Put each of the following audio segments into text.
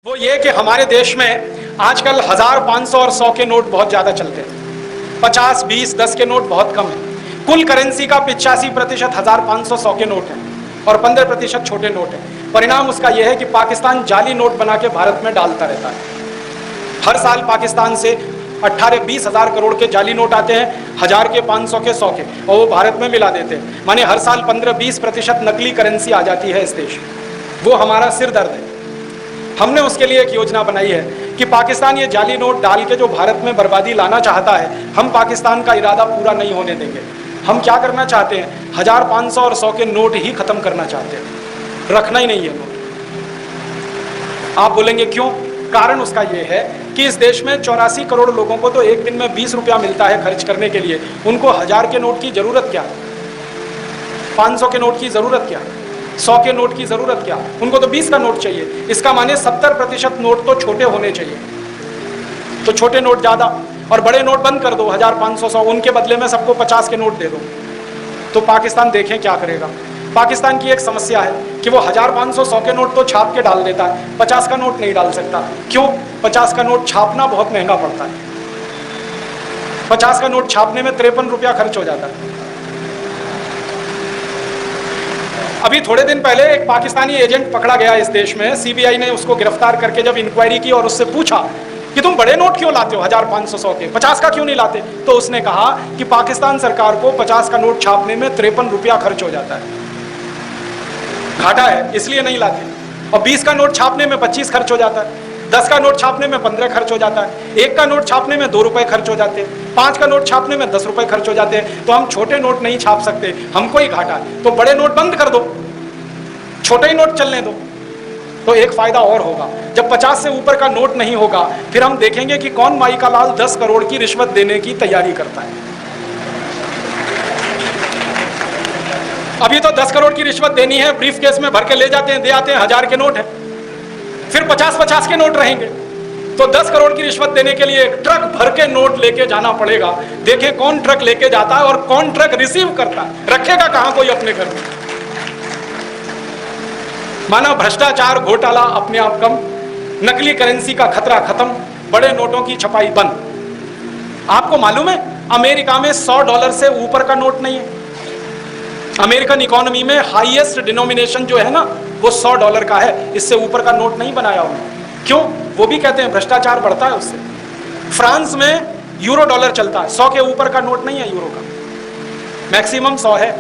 वो ये कि हमारे देश में आजकल 1000, 500 और 100 के नोट बहुत ज़्यादा चलते हैं। 50, 20, 10 के नोट बहुत कम है। कुल करेंसी का 85% 1000, 500, 100 के नोट हैं और 15% छोटे नोट हैं। परिणाम उसका यह है कि पाकिस्तान जाली नोट बना के भारत में डालता रहता है। हर साल पाकिस्तान से 18-20 हज़ार करोड़ के जाली नोट आते हैं, 1000 के, 500 के, 100 के, और वो भारत में मिला देते हैं। माने हर साल 15-20% नकली करेंसी आ जाती है इस देश में। वो हमारा सिर दर्द है। हमने उसके लिए एक योजना बनाई है कि पाकिस्तान ये जाली नोट डाल के जो भारत में बर्बादी लाना चाहता है, हम पाकिस्तान का इरादा पूरा नहीं होने देंगे। हम क्या करना चाहते हैं, 1000, 500 और 100 के नोट ही खत्म करना चाहते हैं, रखना ही नहीं है नोट। आप बोलेंगे क्यों? कारण उसका ये है कि इस देश में 84 करोड़ लोगों को तो एक दिन में 20 रुपया मिलता है खर्च करने के लिए। उनको 1000 के नोट की जरूरत क्या, 500 के नोट की जरूरत क्या, 100 के नोट की जरूरत क्या? उनको तो 20 का नोट चाहिए। इसका माने 70% नोट तो छोटे होने चाहिए। तो छोटे नोट ज्यादा और बड़े नोट बंद कर दो, 1000, 500, 100, उनके बदले में सबको 50 के नोट दे दो। तो पाकिस्तान देखें क्या करेगा। पाकिस्तान की एक समस्या है कि वो 1000, 500, 100 के नोट तो छाप के डाल देता है, 50 का नोट नहीं डाल सकता। क्यों? 50 का नोट छापना बहुत महंगा पड़ता है। 50 का नोट छापने में 53 रुपया खर्च हो जाता है। अभी थोड़े दिन पहले एक पाकिस्तानी एजेंट पकड़ा गया इस देश में। सीबीआई ने उसको गिरफ्तार करके जब इंक्वायरी की और उससे पूछा कि तुम बड़े नोट क्यों लाते हो, 1000, 500, 100 के, 50 का क्यों नहीं लाते, तो उसने कहा कि पाकिस्तान सरकार को 50 का नोट छापने में 53 रुपया खर्च हो जाता है, घाटा है, इसलिए नहीं लाते। और 20 का नोट छापने में 25 खर्च हो जाता है, 10 का नोट छापने में 15 खर्च हो जाता है, 1 का नोट छापने में 2 रुपए खर्च हो जाते हैं, 5 का नोट छापने में 10 रुपए खर्च हो जाते हैं। तो हम छोटे नोट नहीं छाप सकते, हमको ही घाटा है। तो बड़े नोट बंद कर दो, छोटे ही नोट चलने दो। तो एक फायदा और होगा, जब 50 से ऊपर का नोट नहीं होगा, फिर हम देखेंगे कि कौन माई का लाल 10 करोड़ की रिश्वत देने की तैयारी करता है। अभी तो 10 करोड़ की रिश्वत देनी है, ब्रीफ केस में भर के ले जाते हैं, दे आते हैं, 1000 के नोट है, फिर 50-50 के नोट रहेंगे। तो 10 करोड़ की रिश्वत देने के लिए एक ट्रक भर के नोट लेके जाना पड़ेगा। देखें कौन ट्रक लेके जाता है और कौन ट्रक रिसीव करता है। रखेगा कहां कोई अपने घर में। माना भ्रष्टाचार घोटाला अपने आप कम, नकली करेंसी का खतरा खत्म, बड़े नोटों की छपाई बंद। आपको मालूम है अमेरिका में $100 से ऊपर का नोट नहीं है। अमेरिकन इकोनॉमी में हाईएस्ट डिनोमिनेशन जो है ना, वो $100 का है, इससे ऊपर का नोट नहीं बनाया उन्होंने। क्यों? वो भी कहते हैं भ्रष्टाचार बढ़ता है उससे। फ्रांस में यूरो डॉलर चलता है, 100 के ऊपर का नोट नहीं है यूरो का, मैक्सिमम 100 है।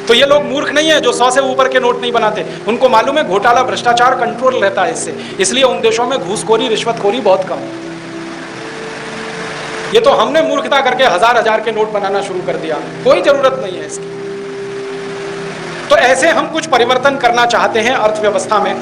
तो ये लोग मूर्ख नहीं है जो 100 से ऊपर के नोट नहीं बनाते। उनको मालूम है घोटाला भ्रष्टाचार कंट्रोल रहता है इससे, इसलिए उन देशों में घूसखोरी रिश्वतखोरी बहुत कम है। ये तो हमने मूर्खता करके 1000-1000 के नोट बनाना शुरू कर दिया, कोई जरूरत नहीं है इसकी। तो ऐसे हम कुछ परिवर्तन करना चाहते हैं अर्थव्यवस्था में।